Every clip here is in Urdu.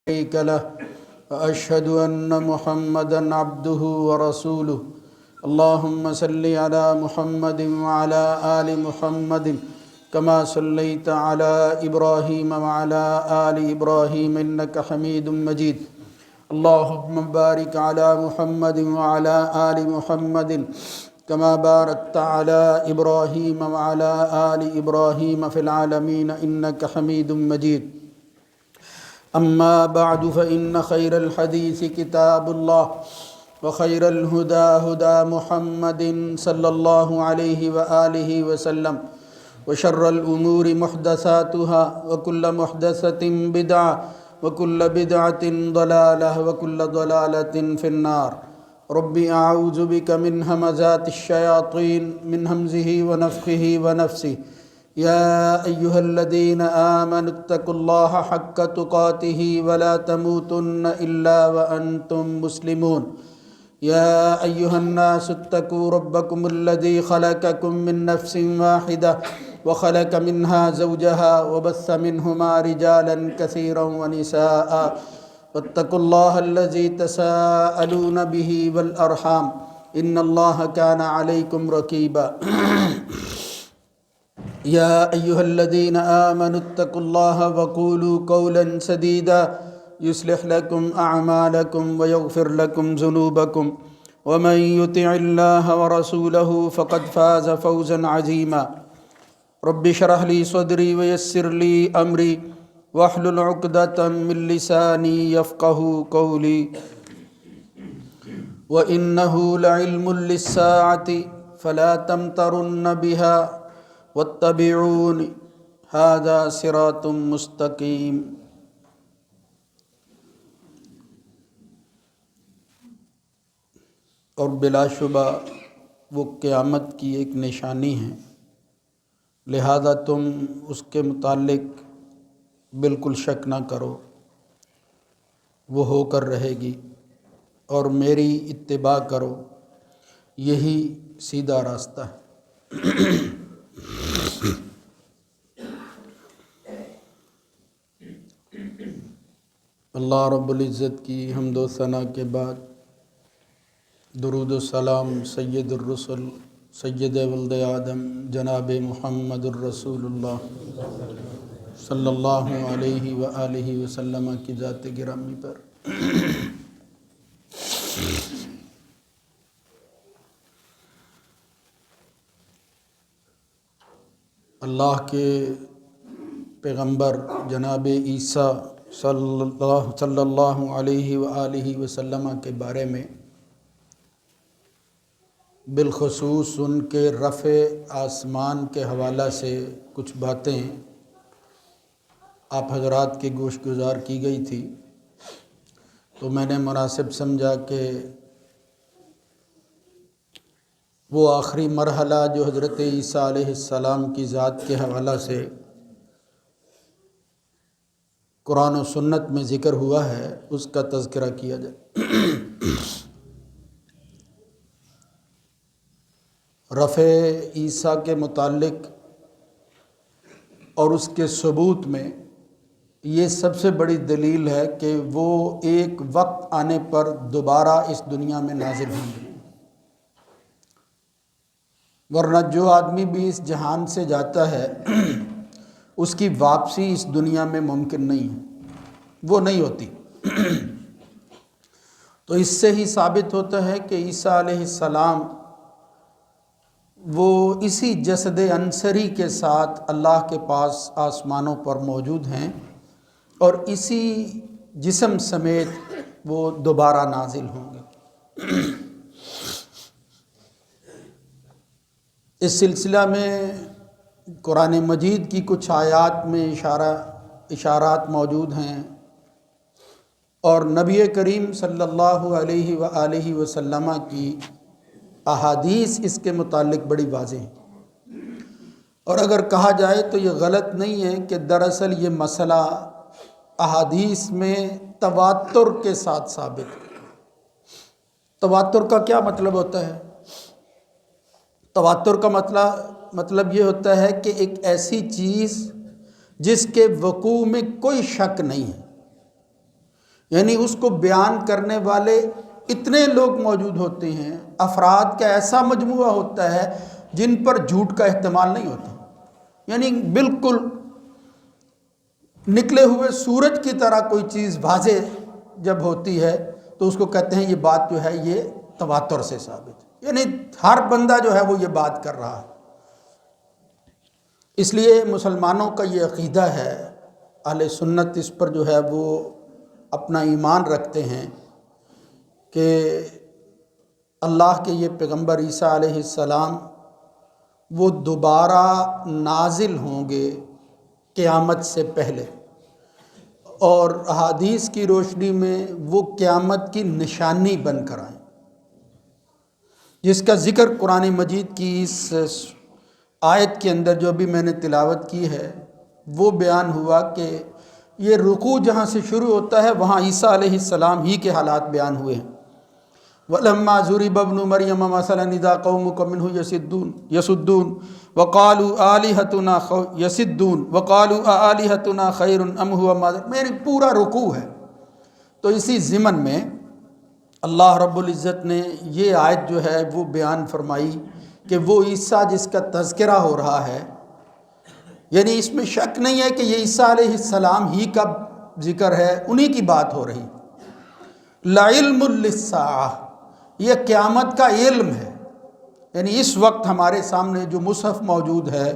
شريك له وأشهد أن محمدًا عبده ورسوله اللهم صل على محمد وعلى آل محمد كما صليت على إبراهيم وعلى آل إبراهيم إنك حميد مجيد اللهم بارك على محمد وعلى آل محمد كما باركت على إبراهيم وعلى آل إبراهيم في العالمين إنك حميد مجيد أما بعد فإن خير الحديث كتاب الله وخير الهدى هدى محمد صلى الله عليه وآله وسلم وشر الأمور محدثاتها وكل محدثة بدعة وكل بدعة ضلالة وكل ضلالة في النار ربي أعوذ بك من همزات الشياطين من همزه ونفخه ونفسه يا أيها الذين آمنوا اتقوا الله حق تقاته ولا تموتن إلا وأنتم مسلمون يا أيها الناس اتقوا ربكم الذي خلقكم من نفس واحدة وخلق منها زوجها وبث منهما رجالا كثيرا ونساء واتقوا الله الذي تساءلون به والأرحام إن الله كان عليكم رقيبا يا أيها الذين آمنوا اتقوا الله وقولوا قولا سديدا يصلح لكم أعمالكم ويغفر لكم ذنوبكم ومن يطع الله ورسوله فقد فاز فوزا عظيما رب اشرح لي صدري ويسر لي أمري واحلل عقدة من لساني يفقه قولي وإنه لعلم للساعة فلا تمترن بها واتبعون هذا صراط مستقيم اور بلا شبہ وہ قیامت کی ایک نشانی ہے، لہذا تم اس کے متعلق بالکل شک نہ کرو، وہ ہو کر رہے گی اور میری اتباع کرو، یہی سیدھا راستہ ہے۔ اللہ رب العزت کی حمد و ثنا کے بعد درود و سلام سید الرسل سید ولد آدم جناب محمد الرسول اللہ صلی اللہ علیہ وآلہ وسلم کی ذات گرامی پر۔ اللہ کے پیغمبر جناب عیسیٰ صلی اللہ علیہ وآلہ وسلم کے بارے میں بالخصوص ان کے رفع آسمان کے حوالہ سے کچھ باتیں آپ حضرات کے گوش گزار کی گئی تھی، تو میں نے مناسب سمجھا کہ وہ آخری مرحلہ جو حضرت عیسیٰ علیہ السلام کی ذات کے حوالہ سے قرآن و سنت میں ذکر ہوا ہے اس کا تذکرہ کیا جائے۔ رفع عیسیٰ کے متعلق اور اس کے ثبوت میں یہ سب سے بڑی دلیل ہے کہ وہ ایک وقت آنے پر دوبارہ اس دنیا میں نازل ہوں گے، ورنہ جو آدمی بھی اس جہان سے جاتا ہے اس کی واپسی اس دنیا میں ممکن نہیں ہے، وہ نہیں ہوتی۔ تو اس سے ہی ثابت ہوتا ہے کہ عیسیٰ علیہ السلام وہ اسی جسد عنصری کے ساتھ اللہ کے پاس آسمانوں پر موجود ہیں اور اسی جسم سمیت وہ دوبارہ نازل ہوں گے۔ اس سلسلہ میں قرآن مجید کی کچھ آیات میں اشارات موجود ہیں، اور نبی کریم صلی اللہ علیہ وآلہ وسلم کی احادیث اس کے متعلق بڑی واضح ہیں۔ اور اگر کہا جائے تو یہ غلط نہیں ہے کہ دراصل یہ مسئلہ احادیث میں تواتر کے ساتھ ثابت ہے۔ تواتر کا کیا مطلب ہوتا ہے؟ تواتر کا مطلب یہ ہوتا ہے کہ ایک ایسی چیز جس کے وقوع میں کوئی شک نہیں ہے، یعنی اس کو بیان کرنے والے اتنے لوگ موجود ہوتے ہیں، افراد کا ایسا مجموعہ ہوتا ہے جن پر جھوٹ کا احتمال نہیں ہوتا، یعنی بالکل نکلے ہوئے سورج کی طرح کوئی چیز واضح جب ہوتی ہے تو اس کو کہتے ہیں یہ بات جو ہے یہ تواتر سے ثابت ہے، یعنی ہر بندہ جو ہے وہ یہ بات کر رہا ہے۔ اس لیے مسلمانوں کا یہ عقیدہ ہے، اہل سنت اس پر جو ہے وہ اپنا ایمان رکھتے ہیں کہ اللہ کے یہ پیغمبر عیسیٰ علیہ السلام وہ دوبارہ نازل ہوں گے قیامت سے پہلے، اور احادیث کی روشنی میں وہ قیامت کی نشانی بن کر آئیں، جس کا ذکر قرآن مجید کی اس آیت کے اندر جو بھی میں نے تلاوت کی ہے وہ بیان ہوا کہ یہ رکوع جہاں سے شروع ہوتا ہے وہاں عیسیٰ علیہ السلام ہی کے حالات بیان ہوئے ہیں۔ وَلَمَّا ضُرِبَ ابْنُ مَرْيَمَ مَثَلًا إِذَا قَوْمُكَ مِنْهُ يَصُدُّونَ وَقَالُوا آلِهَتُنَا خَيْرٌ أَمْ هُوَ مَا، میری پورا رکوع ہے۔ تو اسی ضمن میں اللہ رب العزت نے یہ آیت جو ہے وہ بیان فرمائی کہ وہ عیسیٰ جس کا تذکرہ ہو رہا ہے، یعنی اس میں شک نہیں ہے کہ یہ عیسیٰ علیہ السلام ہی کا ذکر ہے، انہی کی بات ہو رہی۔ لَعِلْمٌ لِلسَّاعَةِ، یہ قیامت کا علم ہے، یعنی اس وقت ہمارے سامنے جو مصحف موجود ہے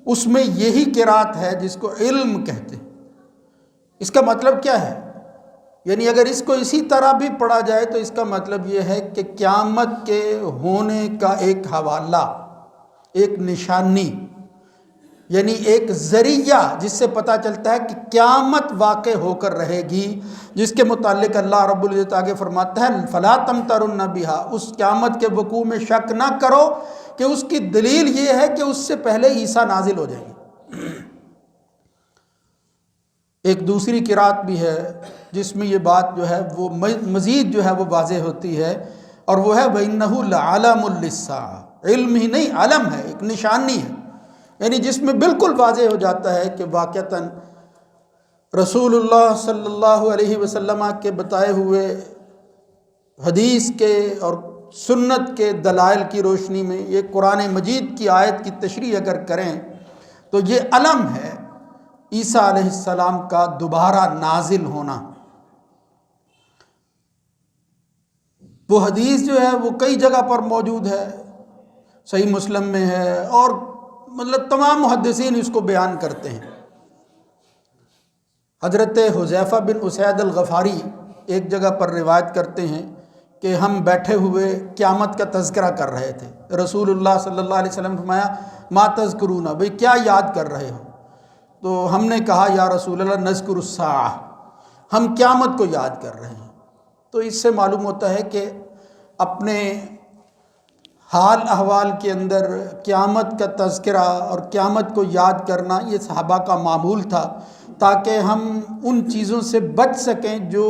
اس میں یہی قرات ہے جس کو علم کہتے ہیں۔ اس کا مطلب کیا ہے؟ یعنی اگر اس کو اسی طرح بھی پڑھا جائے تو اس کا مطلب یہ ہے کہ قیامت کے ہونے کا ایک حوالہ، ایک نشانی، یعنی ایک ذریعہ جس سے پتہ چلتا ہے کہ قیامت واقع ہو کر رہے گی، جس کے متعلق اللہ رب العزت آگے فرماتا ہے فَلَا تَمْتَرُنَّ بِهَا، اس قیامت کے وقوع میں شک نہ کرو کہ اس کی دلیل یہ ہے کہ اس سے پہلے عیسیٰ نازل ہو جائیں گے۔ ایک دوسری قرات بھی ہے جس میں یہ بات جو ہے وہ مزید جو ہے وہ واضح ہوتی ہے، اور وہ ہے وَإِنَّهُ لَعَلَمٌ لِلسَّاعَةِ، علم ہی نہیں علم ہے، ایک نشانی ہے، یعنی جس میں بالکل واضح ہو جاتا ہے کہ واقعتاً رسول اللہ صلی اللہ علیہ وسلم کے بتائے ہوئے حدیث کے اور سنت کے دلائل کی روشنی میں یہ قرآن مجید کی آیت کی تشریح اگر کریں تو یہ علم ہے عیسیٰ علیہ السلام کا دوبارہ نازل ہونا۔ وہ حدیث جو ہے وہ کئی جگہ پر موجود ہے، صحیح مسلم میں ہے، اور مطلب تمام محدثین اس کو بیان کرتے ہیں۔ حضرت حذیفہ بن اسید الغفاری ایک جگہ پر روایت کرتے ہیں کہ ہم بیٹھے ہوئے قیامت کا تذکرہ کر رہے تھے، رسول اللہ صلی اللہ علیہ وسلم نے فرمایا ما تذکرون، بھئی کیا یاد کر رہے ہو؟ تو ہم نے کہا یا رسول اللہ نذکر الساعہ، ہم قیامت کو یاد کر رہے ہیں۔ تو اس سے معلوم ہوتا ہے کہ اپنے حال احوال کے اندر قیامت کا تذکرہ اور قیامت کو یاد کرنا یہ صحابہ کا معمول تھا، تاکہ ہم ان چیزوں سے بچ سکیں جو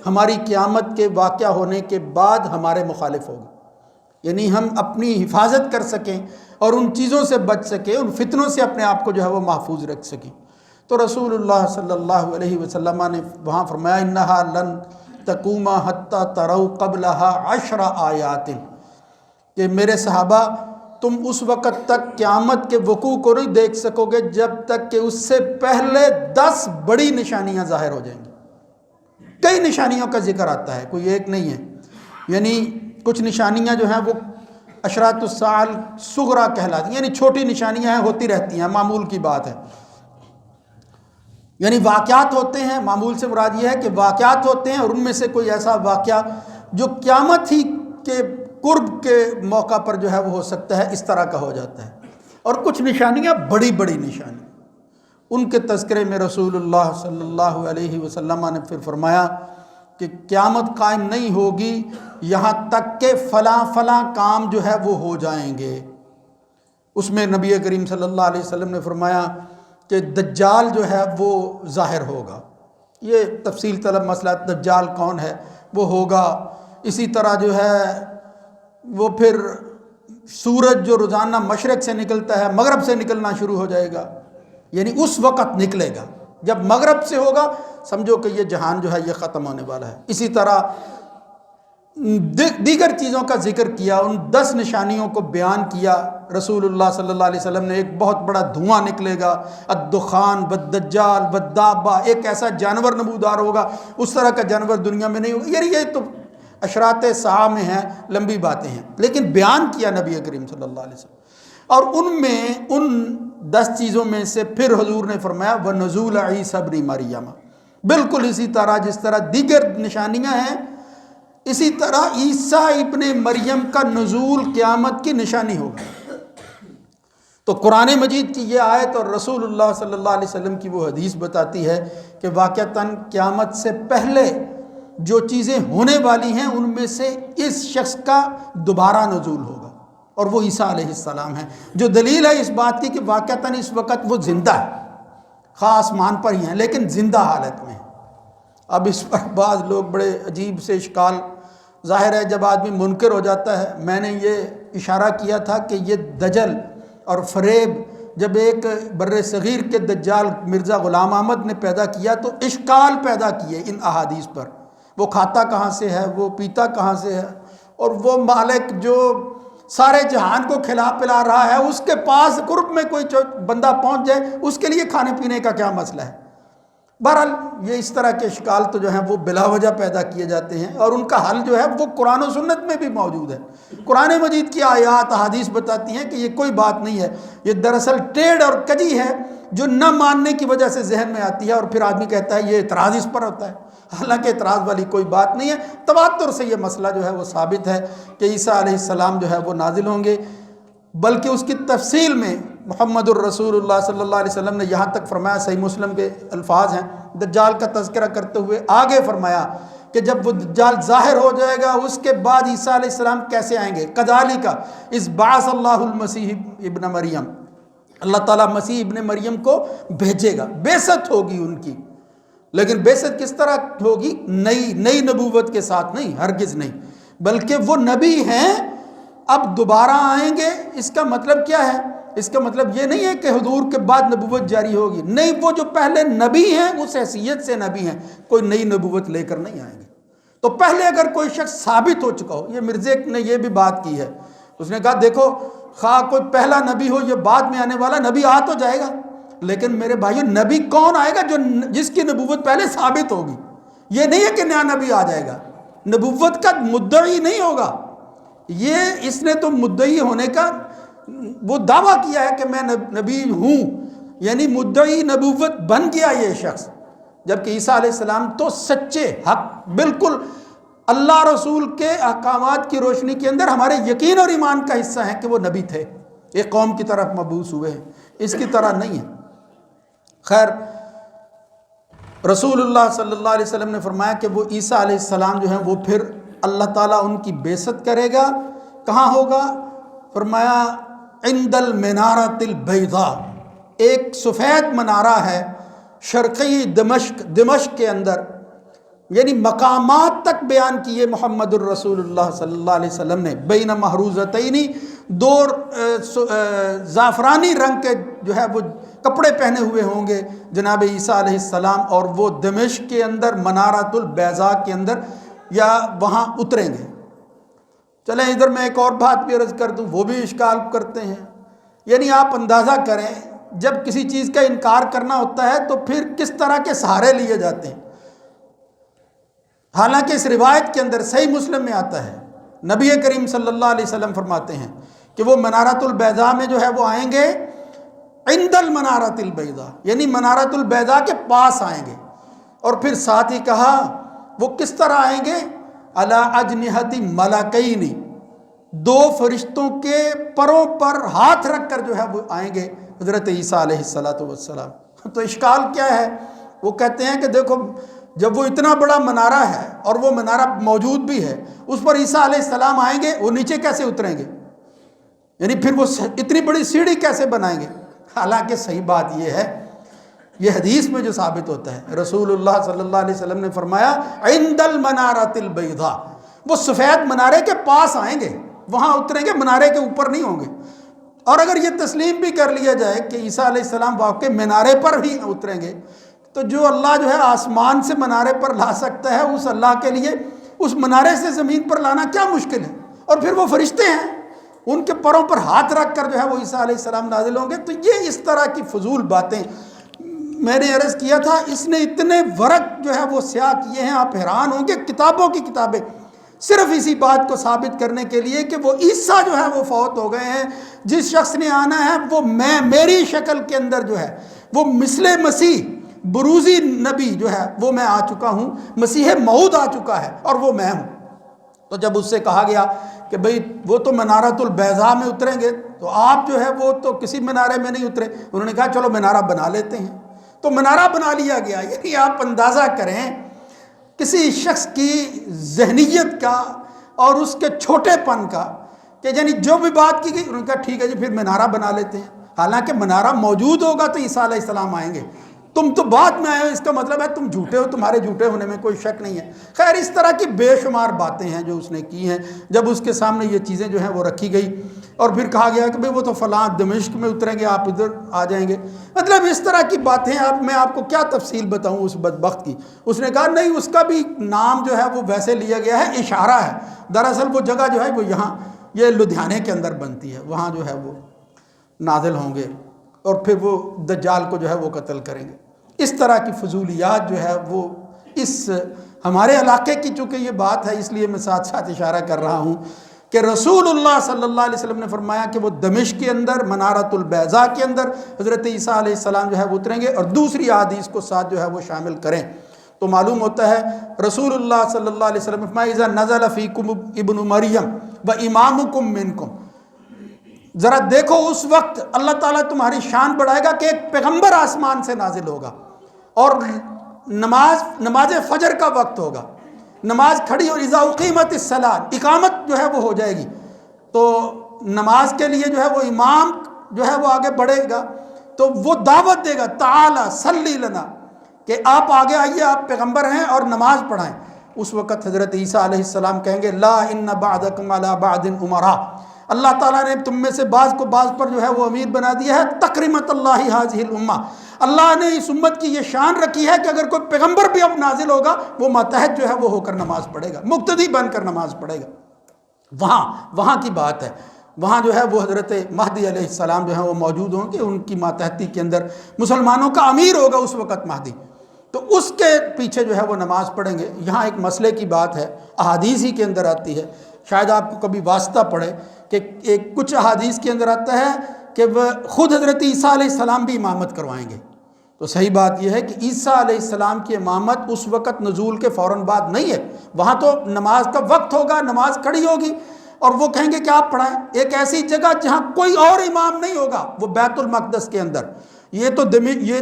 ہماری قیامت کے واقعہ ہونے کے بعد ہمارے مخالف ہوگی، یعنی ہم اپنی حفاظت کر سکیں اور ان چیزوں سے بچ سکیں، ان فتنوں سے اپنے آپ کو جو ہے وہ محفوظ رکھ سکیں۔ تو رسول اللہ صلی اللہ علیہ وسلم نے وہاں فرمایا انہا لن تقوم حتی تروا قبلہا 10 آیات، کہ میرے صحابہ تم اس وقت تک قیامت کے وقوع کو نہیں دیکھ سکو گے جب تک کہ اس سے پہلے 10 بڑی نشانیاں ظاہر ہو جائیں گی۔ کئی نشانیوں کا ذکر آتا ہے، کوئی ایک نہیں ہے، یعنی کچھ نشانیاں جو ہیں وہ اشراط الساعہ الصغریٰ کہلاتی ہیں، یعنی چھوٹی نشانیاں ہیں، ہوتی رہتی ہیں، معمول کی بات ہے، یعنی واقعات ہوتے ہیں۔ معمول سے مراد یہ ہے کہ واقعات ہوتے ہیں اور ان میں سے کوئی ایسا واقعہ جو قیامت ہی کے قرب کے موقع پر جو ہے وہ ہو سکتا ہے، اس طرح کا ہو جاتا ہے۔ اور کچھ نشانیاں بڑی بڑی نشانیاں، ان کے تذکرے میں رسول اللہ صلی اللہ علیہ وسلم نے پھر فرمایا کہ قیامت قائم نہیں ہوگی یہاں تک کہ فلاں فلاں کام جو ہے وہ ہو جائیں گے۔ اس میں نبی کریم صلی اللہ علیہ وسلم نے فرمایا کہ دجال جو ہے وہ ظاہر ہوگا، یہ تفصیل طلب مسئلہ، دجال کون ہے وہ ہوگا۔ اسی طرح جو ہے وہ پھر سورج جو روزانہ مشرق سے نکلتا ہے مغرب سے نکلنا شروع ہو جائے گا، یعنی اس وقت نکلے گا، جب مغرب سے ہوگا سمجھو کہ یہ جہان جو ہے یہ ختم ہونے والا ہے۔ اسی طرح دیگر چیزوں کا ذکر کیا، ان 10 نشانیوں کو بیان کیا رسول اللہ صلی اللہ علیہ وسلم نے۔ ایک بہت بڑا دھواں نکلے گا، الدخان والدجال والدابہ، ایک ایسا جانور نمودار ہوگا، اس طرح کا جانور دنیا میں نہیں ہوگا۔ یہ تو اشراط ساعہ میں ہیں، لمبی باتیں ہیں، لیکن بیان کیا نبی کریم صلی اللہ علیہ وسلم۔ اور ان میں ان 10 چیزوں میں سے پھر حضور نے فرمایا وَنُزُولَ عِیسیٰ ابْنِ مریم، بالکل اسی طرح جس طرح دیگر نشانیاں ہیں، اسی طرح عیسیٰ ابن مریم کا نزول قیامت کی نشانی ہوگی۔ تو قرآن مجید کی یہ آیت اور رسول اللہ صلی اللہ علیہ وسلم کی وہ حدیث بتاتی ہے کہ واقعتاً قیامت سے پہلے جو چیزیں ہونے والی ہیں ان میں سے اس شخص کا دوبارہ نزول ہوگا، اور وہ عیسیٰ علیہ السلام ہیں، جو دلیل ہے اس بات کی کہ واقعتاً اس وقت وہ زندہ ہے، خاص آسمان پر ہی ہیں لیکن زندہ حالت میں ہیں۔ اب اس پر بعض لوگ بڑے عجیب سے اشکال، ظاہر ہے جب آدمی منکر ہو جاتا ہے، میں نے یہ اشارہ کیا تھا کہ یہ دجل اور فریب جب ایک بر صغیر کے دجال مرزا غلام احمد نے پیدا کیا تو اشکال پیدا کیے ان احادیث پر۔ وہ کھاتا کہاں سے ہے، وہ پیتا کہاں سے ہے، اور وہ مالک جو سارے جہان کو کھلا پلا رہا ہے اس کے پاس قرب میں کوئی بندہ پہنچ جائے، اس کے لیے کھانے پینے کا کیا مسئلہ ہے؟ بہرحال یہ اس طرح کے اشکال تو جو ہیں وہ بلا وجہ پیدا کیے جاتے ہیں، اور ان کا حل جو ہے وہ قرآن و سنت میں بھی موجود ہے۔ قرآن مجید کی آیات احادیث بتاتی ہیں کہ یہ کوئی بات نہیں ہے، یہ دراصل ٹیڑھ اور کجی ہے جو نہ ماننے کی وجہ سے ذہن میں آتی ہے، اور پھر آدمی کہتا ہے یہ اعتراض اس پر ہوتا ہے، حالانکہ اعتراض والی کوئی بات نہیں ہے۔ تواتر سے یہ مسئلہ جو ہے وہ ثابت ہے کہ عیسیٰ علیہ السلام جو ہے وہ نازل ہوں گے، بلکہ اس کی تفصیل میں محمد الرسول اللہ صلی اللہ علیہ وسلم نے یہاں تک فرمایا، صحیح مسلم کے الفاظ ہیں، دجال کا تذکرہ کرتے ہوئے آگے فرمایا کہ جب وہ دجال ظاہر ہو جائے گا اس کے بعد عیسیٰ علیہ السلام کیسے آئیں گے۔ کذالک اذ بعث اللہ المسیح ابن مریم، اللہ تعالیٰ مسیح ابن مریم کو بھیجے گا، بعثت ہوگی ان کی، لیکن بعثت کس طرح ہوگی؟ نئی نبوت کے ساتھ نہیں، ہرگز نہیں، بلکہ وہ نبی ہیں اب دوبارہ آئیں گے۔ اس کا مطلب کیا ہے؟ اس کا مطلب یہ نہیں ہے کہ حضور کے بعد نبوت جاری ہوگی، نہیں، وہ جو پہلے نبی ہیں اس حیثیت سے نبی ہیں، کوئی نئی نبوت لے کر نہیں آئیں گے۔ تو پہلے اگر کوئی شخص ثابت ہو چکا ہو، یہ مرزا نے یہ بھی بات کی ہے، اس نے کہا دیکھو خواہ کوئی پہلا نبی ہو یا بعد میں آنے والا نبی آ تو جائے گا، لیکن میرے بھائیو نبی کون آئے گا؟ جس کی نبوت پہلے ثابت ہوگی۔ یہ نہیں ہے کہ نیا نبی آ جائے گا، نبوت کا مدعی نہیں ہوگا، یہ اس نے تو مدعی ہونے کا وہ دعویٰ کیا ہے کہ میں نبی ہوں، یعنی مدعی نبوت بن گیا یہ شخص، جبکہ عیسیٰ علیہ السلام تو سچے حق بالکل اللہ رسول کے احکامات کی روشنی کے اندر ہمارے یقین اور ایمان کا حصہ ہیں کہ وہ نبی تھے، ایک قوم کی طرف مبعوث ہوئے ہیں، اس کی طرح نہیں ہے۔ خیر، رسول اللہ صلی اللہ علیہ وسلم نے فرمایا کہ وہ عیسیٰ علیہ السلام جو ہیں وہ پھر اللہ تعالیٰ ان کی بعثت کرے گا، کہاں ہوگا؟ فرمایا عند المنارۃ البیضاء، ایک سفید منارہ ہے شرقی دمشق کے اندر، یعنی مقامات تک بیان کیے محمد الرسول اللہ صلی اللہ علیہ وسلم نے، بین محروزتین، دو زعفرانی رنگ کے جو ہے وہ کپڑے پہنے ہوئے ہوں گے جناب عیسیٰ علیہ السلام، اور وہ دمشق کے اندر منارۃ البیضاء کے اندر یا وہاں اتریں گے۔ چلیں ادھر میں ایک اور بات بھی عرض کر دوں، وہ بھی اشکال کرتے ہیں، یعنی آپ اندازہ کریں جب کسی چیز کا انکار کرنا ہوتا ہے تو پھر کس طرح کے سہارے لیے جاتے ہیں۔ حالانکہ اس روایت کے اندر صحیح مسلم میں آتا ہے، نبی کریم صلی اللہ علیہ وسلم فرماتے ہیں کہ وہ منارۃ البیضاء میں جو ہے وہ آئیں گے عند المنارۃ البیضاء، یعنی منارۃ البیضاء کے پاس آئیں گے، اور پھر ساتھ ہی کہا وہ کس طرح آئیں گے؟ علی اجنحۃ ملکین، دو فرشتوں کے پروں پر ہاتھ رکھ کر جو ہے وہ آئیں گے حضرت عیسیٰ علیہ السلام۔ تو اشکال کیا ہے؟ وہ کہتے ہیں کہ دیکھو جب وہ اتنا بڑا منارہ ہے اور وہ منارہ موجود بھی ہے، اس پر عیسیٰ علیہ السلام آئیں گے، وہ نیچے کیسے اتریں گے؟ یعنی پھر وہ اتنی بڑی سیڑھی کیسے بنائیں گے؟ حالانکہ صحیح بات یہ ہے، یہ حدیث میں جو ثابت ہوتا ہے، رسول اللہ صلی اللہ علیہ وسلم نے فرمایا عند المنارۃ البیضاء، وہ سفید منارے کے پاس آئیں گے، وہاں اتریں گے، منارے کے اوپر نہیں ہوں گے۔ اور اگر یہ تسلیم بھی کر لیا جائے کہ عیسیٰ علیہ السلام واقعی منارے پر ہی اتریں گے، تو تو جو اللہ جو ہے آسمان سے منارے پر لا سکتا ہے، اس اللہ کے لیے اس منارے سے زمین پر لانا کیا مشکل ہے؟ اور پھر وہ فرشتے ہیں، ان کے پروں پر ہاتھ رکھ کر جو ہے وہ عیسیٰ علیہ السلام نازل ہوں گے۔ تو یہ اس طرح کی فضول باتیں میں نے عرض کیا تھا، اس نے اتنے ورق جو ہے وہ سیاہ کیے ہیں، آپ حیران ہوں گے، کتابوں کی کتابیں صرف اسی بات کو ثابت کرنے کے لیے کہ وہ عیسیٰ جو ہے وہ فوت ہو گئے ہیں، جس شخص نے آنا ہے وہ میری شکل کے اندر جو ہے وہ مثل مسیح بروزی نبی جو ہے وہ میں آ چکا ہوں، مسیح موعود آ چکا ہے اور وہ میں ہوں۔ تو جب اس سے کہا گیا کہ بھئی وہ تو منارۃ البیضاء میں اتریں گے، تو آپ جو ہے وہ تو کسی منارے میں نہیں اترے، انہوں نے کہا چلو منارہ بنا لیتے ہیں، تو منارہ بنا لیا گیا۔ یعنی آپ اندازہ کریں کسی شخص کی ذہنیت کا اور اس کے چھوٹے پن کا، کہ یعنی جو بھی بات کی گئی انہوں نے کہا ٹھیک ہے جی پھر منارہ بنا لیتے ہیں، حالانکہ منارہ موجود ہوگا تو عیسیٰ علیہ السلام آئیں گے، تم تو بعد میں آئے ہو، اس کا مطلب ہے تم جھوٹے ہو، تمہارے جھوٹے ہونے میں کوئی شک نہیں ہے۔ خیر اس طرح کی بے شمار باتیں ہیں جو اس نے کی ہیں۔ جب اس کے سامنے یہ چیزیں جو ہیں وہ رکھی گئی اور پھر کہا گیا کہ بھئی وہ تو فلاں دمشق میں اتریں گے، آپ ادھر آ جائیں گے، مطلب اس طرح کی باتیں۔ اب میں آپ کو کیا تفصیل بتاؤں اس بدبخت کی۔ اس نے کہا نہیں، اس کا بھی نام جو ہے وہ ویسے لیا گیا ہے، اشارہ ہے، دراصل وہ جگہ جو ہے وہ یہاں یہ لدھیانے کے اندر بنتی ہے، وہاں جو ہے وہ نازل ہوں گے اور پھر وہ دجال کو جو ہے وہ قتل کریں گے۔ اس طرح کی فضولیات جو ہے وہ اس ہمارے علاقے کی چونکہ یہ بات ہے، اس لیے میں ساتھ ساتھ اشارہ کر رہا ہوں کہ رسول اللہ صلی اللہ علیہ وسلم نے فرمایا کہ وہ دمشق کے اندر منارۃ البیضاء کے اندر حضرت عیسیٰ علیہ السلام جو ہے وہ اتریں گے، اور دوسری احادیث کو ساتھ جو ہے وہ شامل کریں تو معلوم ہوتا ہے رسول اللہ صلی اللہ علیہ وسلم نے فرمایا اذا نزل فیکم ابن مریم و امامکم منکم، ذرا دیکھو اس وقت اللہ تعالیٰ تمہاری شان بڑھائے گا کہ ایک پیغمبر آسمان سے نازل ہوگا اور نماز فجر کا وقت ہوگا، نماز کھڑی، اور اذا اقیمت الصلاۃ، اقامت جو ہے وہ ہو جائے گی، تو نماز کے لیے جو ہے وہ امام جو ہے وہ آگے بڑھے گا تو وہ دعوت دے گا تعالی صلی لنا، کہ آپ آگے آئیے، آپ پیغمبر ہیں اور نماز پڑھائیں۔ اس وقت حضرت عیسیٰ علیہ السلام کہیں گے لا ان بعدکم علی بعد امراء، اللہ تعالیٰ نے تم میں سے بعض کو بعض پر جو ہے وہ امیر بنا دیا ہے، تکرمت اللہ ھذہ الامہ، اللہ نے اس امت کی یہ شان رکھی ہے کہ اگر کوئی پیغمبر بھی اب نازل ہوگا وہ ماتحت جو ہے وہ ہو کر نماز پڑھے گا، مقتدی بن کر نماز پڑھے گا۔ وہاں کی بات ہے، وہاں جو ہے وہ حضرت مہدی علیہ السلام جو ہے وہ موجود ہوں گے، ان کی ماتحتی کے اندر مسلمانوں کا امیر ہوگا اس وقت مہدی، تو اس کے پیچھے جو ہے وہ نماز پڑھیں گے۔ یہاں ایک مسئلے کی بات ہے، احادیث ہی کے اندر آتی ہے، شاید آپ کو کبھی واسطہ پڑے کہ ایک کچھ احادیث کے اندر آتا ہے کہ وہ خود حضرت عیسیٰ علیہ السلام بھی امامت کروائیں گے، تو صحیح بات یہ ہے کہ عیسیٰ علیہ السلام کی امامت اس وقت نزول کے فوراً بعد نہیں ہے، وہاں تو نماز کا وقت ہوگا، نماز کھڑی ہوگی اور وہ کہیں گے کہ آپ پڑھائیں، ایک ایسی جگہ جہاں کوئی اور امام نہیں ہوگا، وہ بیت المقدس کے اندر۔ یہ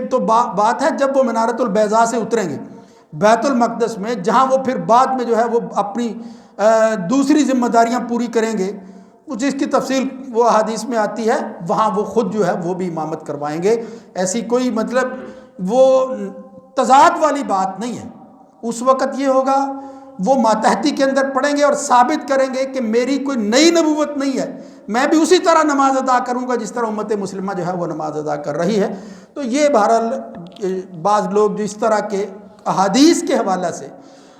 تو بات ہے جب وہ منارۃ البیضاء سے اتریں گے بیت المقدس میں، جہاں وہ پھر بعد میں جو ہے وہ اپنی دوسری ذمہ داریاں پوری کریں گے، جس کی تفصیل وہ احادیث میں آتی ہے، وہاں وہ خود جو ہے وہ بھی امامت کروائیں گے۔ ایسی کوئی مطلب وہ تضاد والی بات نہیں ہے۔ اس وقت یہ ہوگا وہ ماتحتی کے اندر پڑھیں گے اور ثابت کریں گے کہ میری کوئی نئی نبوت نہیں ہے، میں بھی اسی طرح نماز ادا کروں گا جس طرح امت مسلمہ جو ہے وہ نماز ادا کر رہی ہے۔ تو یہ بہرحال بعض لوگ جو اس طرح کے احادیث کے حوالہ سے،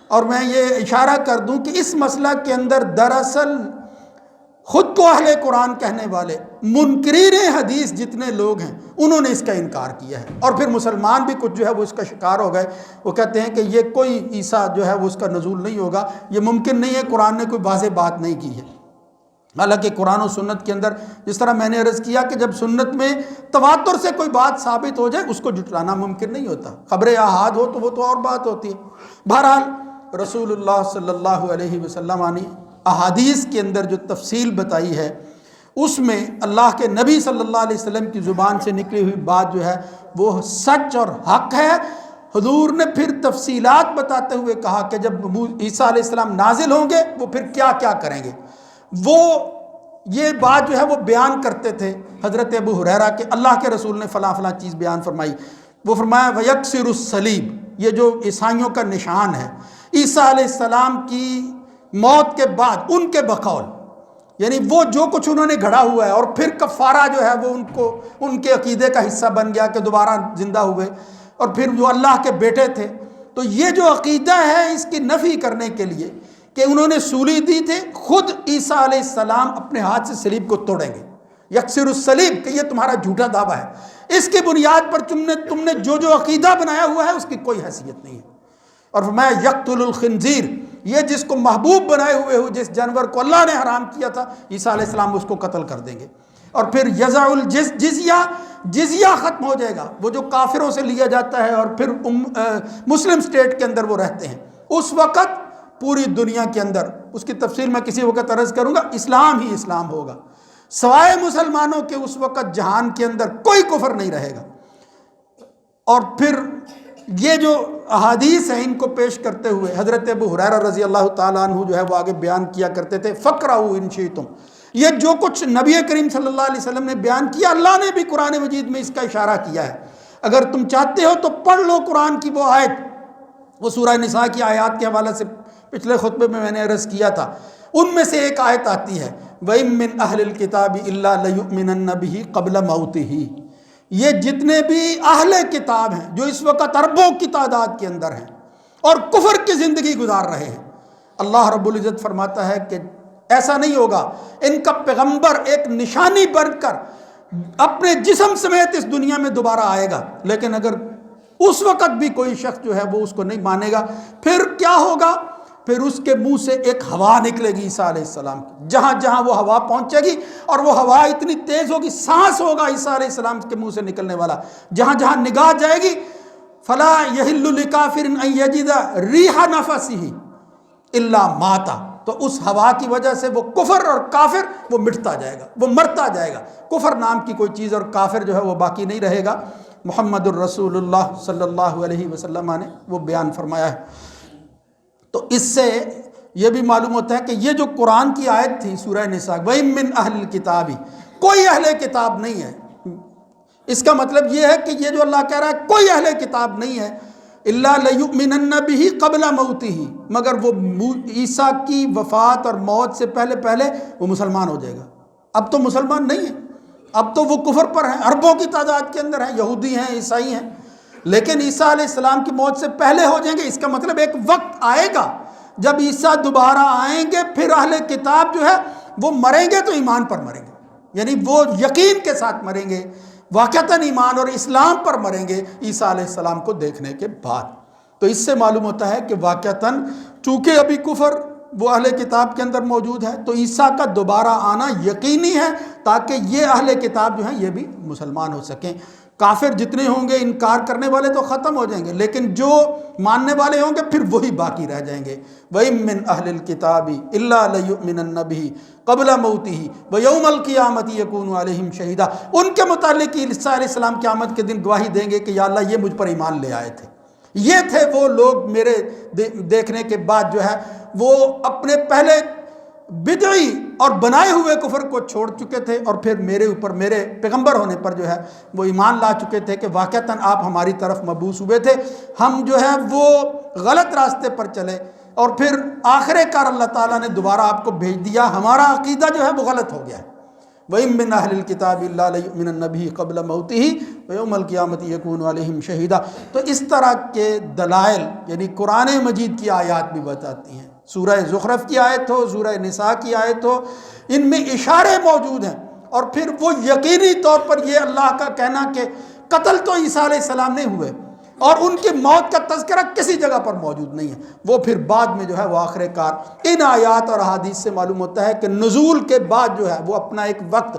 اور میں یہ اشارہ کر دوں کہ اس مسئلہ کے اندر دراصل خود کو اہل قرآن کہنے والے منکرین حدیث جتنے لوگ ہیں انہوں نے اس کا انکار کیا ہے، اور پھر مسلمان بھی کچھ جو ہے وہ اس کا شکار ہو گئے، وہ کہتے ہیں کہ یہ کوئی عیسیٰ جو ہے وہ اس کا نزول نہیں ہوگا، یہ ممکن نہیں ہے، قرآن نے کوئی واضح بات نہیں کی ہے۔ حالانکہ قرآن و سنت کے اندر جس طرح میں نے عرض کیا کہ جب سنت میں تواتر سے کوئی بات ثابت ہو جائے اس کو جھٹلانا ممکن نہیں ہوتا، خبر احاد ہو تو وہ تو اور بات ہوتی ہے۔ بہرحال رسول اللہ صلی اللہ علیہ وسلم نے احادیث کے اندر جو تفصیل بتائی ہے اس میں اللہ کے نبی صلی اللہ علیہ وسلم کی زبان سے نکلی ہوئی بات جو ہے وہ سچ اور حق ہے۔ حضور نے پھر تفصیلات بتاتے ہوئے کہا کہ جب عیسیٰ علیہ السلام نازل ہوں گے وہ پھر کیا کیا کریں گے، وہ یہ بات جو ہے وہ بیان کرتے تھے حضرت ابو ہریرہ کہ اللہ کے رسول نے فلاں فلاں چیز بیان فرمائی، وہ فرمایا وَيَكْسِرُ الصَّلِيبِ، یہ جو عیسائیوں کا نشان ہے عیسیٰ علیہ السلام کی موت کے بعد ان کے بقول، یعنی وہ جو کچھ انہوں نے گھڑا ہوا ہے اور پھر کفارہ جو ہے وہ ان کے عقیدے کا حصہ بن گیا کہ دوبارہ زندہ ہوئے، اور پھر جو اللہ کے بیٹے تھے. تو یہ جو عقیدہ ہے اس کی نفی کرنے کے لیے کہ انہوں نے سولی دی تھی، خود عیسیٰ علیہ السلام اپنے ہاتھ سے صلیب کو توڑیں گے. یکسر الصلیب کہ یہ تمہارا جھوٹا دعویٰ ہے، اس کی بنیاد پر تم نے جو عقیدہ بنایا ہوا ہے اس کی کوئی حیثیت نہیں ہے. اور فرمایا یقتل الخنزیر، یہ جس کو محبوب بنائے ہوئے ہو، جس جانور کو اللہ نے حرام کیا تھا، عیسیٰ علیہ السلام اس کو قتل کر دیں گے. اور پھر یضع الجزیہ، جزیہ ختم ہو جائے گا، وہ جو کافروں سے لیا جاتا ہے اور پھر مسلم سٹیٹ کے اندر وہ رہتے ہیں. اس وقت پوری دنیا کے اندر، اس کی تفصیل میں کسی وقت عرض کروں گا، اسلام ہی اسلام ہوگا. سوائے مسلمانوں کے اس وقت جہان کے اندر کوئی کفر نہیں رہے گا. اور پھر یہ جو احادیث ہیں ان کو پیش کرتے ہوئے حضرت ابو ہریرہ رضی اللہ تعالیٰ عنہ جو ہے وہ آگے بیان کیا کرتے تھے، فقرؤ ان شئتم. یہ جو کچھ نبی کریم صلی اللہ علیہ وسلم نے بیان کیا، اللہ نے بھی قرآن مجید میں اس کا اشارہ کیا ہے. اگر تم چاہتے ہو تو پڑھ لو قرآن کی وہ آیت، وہ سورہ نساء کی آیات کے حوالے سے پچھلے خطبے میں نے عرض کیا تھا. ان میں سے ایک آیت آتی ہے وَإِن مِّنْ أَهْلِ الْكِتَابِ إِلَّا لَيُؤْمِنَنَّ بِهِ قَبْلَ مَوْتِهِ. یہ جتنے بھی اہل کتاب ہیں جو اس وقت اربوں کی تعداد کے اندر ہیں اور کفر کی زندگی گزار رہے ہیں، اللہ رب العزت فرماتا ہے کہ ایسا نہیں ہوگا. ان کا پیغمبر ایک نشانی بن کر اپنے جسم سمیت اس دنیا میں دوبارہ آئے گا، لیکن اگر اس وقت بھی کوئی شخص جو ہے وہ اس کو نہیں مانے گا، پھر کیا ہوگا؟ پھر اس کے منہ سے ایک ہوا نکلے گی عیسیٰ علیہ السلام کی. جہاں جہاں وہ ہوا پہنچے گی، اور وہ ہوا اتنی تیز ہوگی، سانس ہوگا عیسیٰ علیہ السلام کے منہ سے نکلنے والا. جہاں جہاں نگاہ جائے گی، فلا یحل لکافر ان یجد ریح نفسہ الا مات. تو اس ہوا کی وجہ سے وہ کفر اور کافر وہ مٹتا جائے گا، وہ مرتا جائے گا. کفر نام کی کوئی چیز اور کافر جو ہے وہ باقی نہیں رہے گا. محمد الرسول اللہ صلی اللہ علیہ وسلم نے وہ بیان فرمایا ہے. تو اس سے یہ بھی معلوم ہوتا ہے کہ یہ جو قرآن کی آیت تھی سورہ نساء، وَإِن مِّنْ أَهْلِ الْكِتَابِ، کوئی اہل کتاب نہیں ہے. اس کا مطلب یہ ہے کہ یہ جو اللہ کہہ رہا ہے کوئی اہل کتاب نہیں ہے، إِلَّا لَيُؤْمِنَنَّ بِهِ قَبْلَ مَوْتِهِ، مگر وہ عیسیٰ کی وفات اور موت سے پہلے وہ مسلمان ہو جائے گا. اب تو مسلمان نہیں ہے، اب تو وہ کفر پر ہیں، اربوں کی تعداد کے اندر ہیں، یہودی ہیں، عیسائی ہیں. لیکن عیسیٰ علیہ السلام کی موت سے پہلے ہو جائیں گے. اس کا مطلب ایک وقت آئے گا جب عیسیٰ دوبارہ آئیں گے، پھر اہل کتاب جو ہے وہ مریں گے تو ایمان پر مریں گے، یعنی وہ یقین کے ساتھ مریں گے، واقعتاً ایمان اور اسلام پر مریں گے عیسیٰ علیہ السلام کو دیکھنے کے بعد. تو اس سے معلوم ہوتا ہے کہ واقعتاً چونکہ ابھی کفر وہ اہل کتاب کے اندر موجود ہے، تو عیسیٰ کا دوبارہ آنا یقینی ہے، تاکہ یہ اہل کتاب جو ہیں یہ بھی مسلمان ہو سکیں. کافر جتنے ہوں گے، انکار کرنے والے تو ختم ہو جائیں گے، لیکن جو ماننے والے ہوں گے پھر وہی باقی رہ جائیں گے. وَإِن مِّنْ أَهْلِ الْكِتَابِ إِلَّا لَيُؤْمِنَنَّ بِهِ قَبْلَ مَوْتِهِ وَيَوْمَ الْقِيَامَةِ يَكُونُ عَلَيْهِمْ شَهِيدًا. ان کے متعلق عیسیٰ علیہ السلام قیامت کے دن گواہی دیں گے کہ یا اللہ یہ مجھ پر ایمان لے آئے تھے، یہ تھے وہ لوگ میرے دیکھنے کے بعد جو ہے وہ اپنے پہلے بدعی اور بنائے ہوئے کفر کو چھوڑ چکے تھے، اور پھر میرے اوپر میرے پیغمبر ہونے پر جو ہے وہ ایمان لا چکے تھے کہ واقعتاً آپ ہماری طرف مبعوث ہوئے تھے. ہم جو ہے وہ غلط راستے پر چلے، اور پھر آخر کار اللہ تعالیٰ نے دوبارہ آپ کو بھیج دیا. ہمارا عقیدہ جو ہے وہ غلط ہو گیا ہے. وَإِن مِّنْ أَهْلِ الْكِتَابِ إِلَّا لَيُؤْمِنَنَّ بِهِ قَبْلَ مَوْتِهِ وَيَوْمَ الْقِيَامَةِ يَكُونُ عَلَيْهِمْ شَهِيدًا. تو اس طرح کے دلائل یعنی قرآن مجید کی آیات بھی بتاتی ہیں. سورہ زخرف کی آیت ہو، سورہ نساء کی آیت ہو، ان میں اشارے موجود ہیں. اور پھر وہ یقینی طور پر یہ اللہ کا کہنا کہ قتل تو عیسیٰ علیہ السلام نہیں ہوئے، اور ان کی موت کا تذکرہ کسی جگہ پر موجود نہیں ہے، وہ پھر بعد میں جو ہے وہ آخر کار ان آیات اور احادیث سے معلوم ہوتا ہے کہ نزول کے بعد جو ہے وہ اپنا ایک وقت،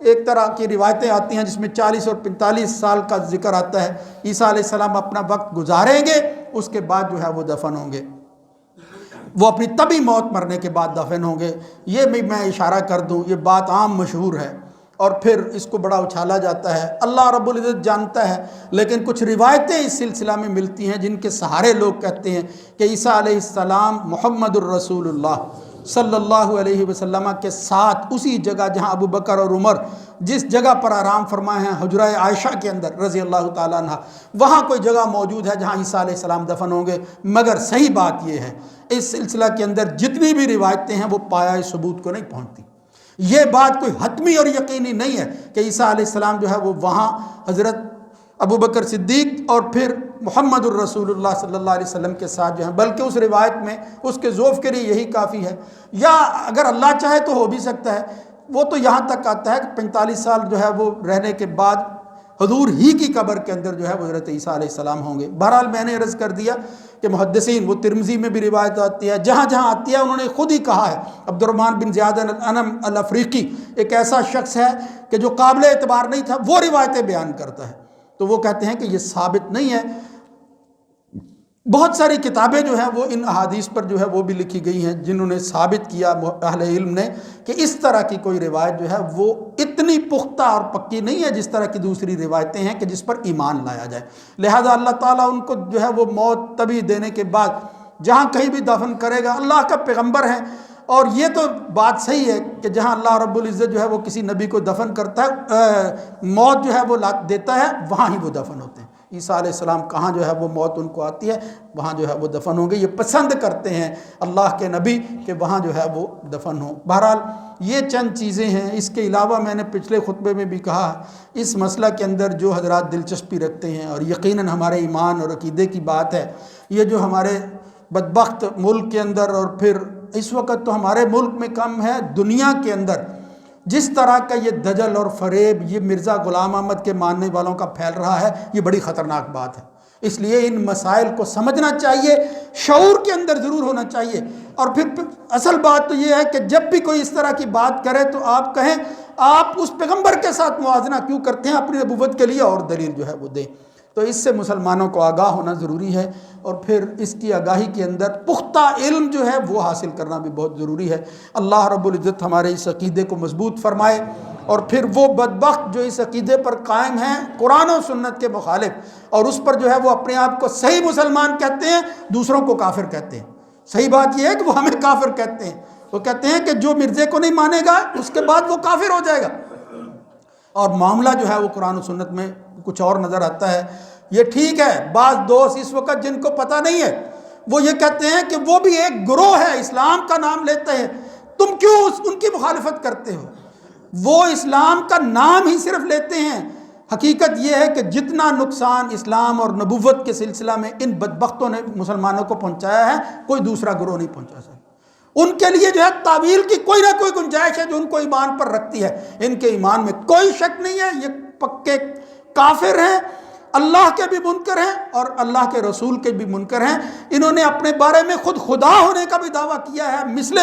ایک طرح کی روایتیں آتی ہیں جس میں 40 اور 45 سال کا ذکر آتا ہے. عیسیٰ علیہ السلام اپنا وقت گزاریں گے، اس کے بعد جو ہے وہ دفن ہوں گے، وہ اپنی طبی موت مرنے کے بعد دفن ہوں گے. یہ بھی میں اشارہ کر دوں، یہ بات عام مشہور ہے اور پھر اس کو بڑا اچھالا جاتا ہے. اللہ رب العزت جانتا ہے، لیکن کچھ روایتیں اس سلسلہ میں ملتی ہیں جن کے سہارے لوگ کہتے ہیں کہ عیسیٰ علیہ السلام محمد الرسول اللہ صلی اللہ علیہ وسلم کے ساتھ اسی جگہ جہاں ابو بکر اور عمر جس جگہ پر آرام فرمائے ہیں حجرہ عائشہ کے اندر رضی اللہ تعالیٰ عنہ، وہاں کوئی جگہ موجود ہے جہاں عیسیٰ علیہ السلام دفن ہوں گے. مگر صحیح بات یہ ہے اس سلسلہ کے اندر جتنی بھی روایتیں ہیں وہ پایہ ثبوت کو نہیں پہنچتی. یہ بات کوئی حتمی اور یقینی نہیں ہے کہ عیسیٰ علیہ السلام جو ہے وہ وہاں حضرت ابو بکر صدیق اور پھر محمد الرسول اللہ صلی اللہ علیہ وسلم کے ساتھ جو ہیں، بلکہ اس روایت میں اس کے ذوف کے لیے یہی کافی ہے، یا اگر اللہ چاہے تو ہو بھی سکتا ہے، وہ تو یہاں تک آتا ہے کہ 45 سال جو ہے وہ رہنے کے بعد حضور ہی کی قبر کے اندر جو ہے وہ حضرت عیسیٰ علیہ السلام ہوں گے۔ بہرحال میں نے عرض کر دیا کہ محدثین، وہ ترمذی میں بھی روایت آتی ہے، جہاں جہاں آتی ہے انہوں نے خود ہی کہا ہے۔ عبد الرحمن بن زیاد الانم الافریقی ایک ایسا شخص ہے کہ جو قابل اعتبار نہیں تھا، وہ روایتیں بیان کرتا ہے، تو وہ کہتے ہیں کہ یہ ثابت نہیں ہے۔ بہت ساری کتابیں جو ہیں وہ ان احادیث پر جو ہے وہ بھی لکھی گئی ہیں، جنہوں نے ثابت کیا اہل علم نے کہ اس طرح کی کوئی روایت جو ہے وہ اتنی پختہ اور پکی نہیں ہے جس طرح کی دوسری روایتیں ہیں کہ جس پر ایمان لایا جائے۔ لہذا اللہ تعالیٰ ان کو جو ہے وہ موت طبی دینے کے بعد جہاں کہیں بھی دفن کرے گا، اللہ کا پیغمبر ہیں، اور یہ تو بات صحیح ہے کہ جہاں اللہ رب العزت جو ہے وہ کسی نبی کو دفن کرتا ہے، موت جو ہے وہ دیتا ہے، وہاں ہی وہ دفن ہوتے ہیں۔ عیسیٰ علیہ السلام کہاں جو ہے وہ موت ان کو آتی ہے، وہاں جو ہے وہ دفن ہوں گے۔ یہ پسند کرتے ہیں اللہ کے نبی کہ وہاں جو ہے وہ دفن ہوں۔ بہرحال یہ چند چیزیں ہیں۔ اس کے علاوہ میں نے پچھلے خطبے میں بھی کہا، اس مسئلہ کے اندر جو حضرات دلچسپی رکھتے ہیں، اور یقیناً ہمارے ایمان اور عقیدے کی بات ہے، یہ جو ہمارے بدبخت ملک کے اندر، اور پھر اس وقت تو ہمارے ملک میں کم ہے، دنیا کے اندر جس طرح کا یہ دجل اور فریب یہ مرزا غلام احمد کے ماننے والوں کا پھیل رہا ہے، یہ بڑی خطرناک بات ہے۔ اس لیے ان مسائل کو سمجھنا چاہیے، شعور کے اندر ضرور ہونا چاہیے۔ اور پھر اصل بات تو یہ ہے کہ جب بھی کوئی اس طرح کی بات کرے تو آپ کہیں آپ اس پیغمبر کے ساتھ موازنہ کیوں کرتے ہیں، اپنی نبوت کے لیے اور دلیل جو ہے وہ دیں۔ تو اس سے مسلمانوں کو آگاہ ہونا ضروری ہے، اور پھر اس کی آگاہی کے اندر پختہ علم جو ہے وہ حاصل کرنا بھی بہت ضروری ہے۔ اللہ رب العزت ہمارے اس عقیدے کو مضبوط فرمائے، اور پھر وہ بدبخت جو اس عقیدے پر قائم ہیں قرآن و سنت کے مخالف، اور اس پر جو ہے وہ اپنے آپ کو صحیح مسلمان کہتے ہیں، دوسروں کو کافر کہتے ہیں۔ صحیح بات یہ ہے کہ وہ ہمیں کافر کہتے ہیں، وہ کہتے ہیں کہ جو مرزے کو نہیں مانے گا اس کے بعد وہ کافر ہو جائے گا، اور معاملہ جو ہے وہ قرآن و سنت میں کچھ اور نظر آتا ہے۔ یہ ٹھیک ہے، بعض دوست اس وقت جن کو پتہ نہیں ہے وہ یہ کہتے ہیں کہ وہ بھی ایک گروہ ہے، اسلام کا نام لیتے ہیں، تم کیوں ان کی مخالفت کرتے ہو؟ وہ اسلام کا نام ہی صرف لیتے ہیں۔ حقیقت یہ ہے کہ جتنا نقصان اسلام اور نبوت کے سلسلہ میں ان بدبختوں نے مسلمانوں کو پہنچایا ہے، کوئی دوسرا گروہ نہیں پہنچا سکتا۔ ان کے لیے جو ہے تعویل کی کوئی نہ کوئی گنجائش ہے جو ان کو ایمان پر رکھتی ہے، ان کے ایمان میں کوئی شک نہیں ہے، یہ پکے کافر ہیں، اللہ کے بھی منکر ہیں اور اللہ کے رسول کے بھی منکر ہیں۔ انہوں نے اپنے بارے میں خود خدا ہونے کا بھی دعویٰ کیا ہے، مثل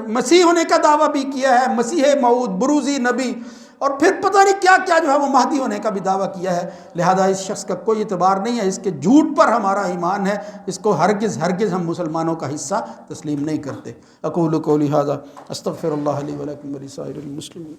مسیح ہونے کا دعویٰ بھی کیا ہے، مسیح موعود، بروزی نبی، اور پھر پتہ نہیں کیا کیا جو ہے وہ مہدی ہونے کا بھی دعویٰ کیا ہے۔ لہذا اس شخص کا کوئی اعتبار نہیں ہے، اس کے جھوٹ پر ہمارا ایمان ہے، اس کو ہرگز ہم مسلمانوں کا حصہ تسلیم نہیں کرتے۔ اقول قولی ھذا استغفر اللہ لی ولکم ولسائر المسلمین۔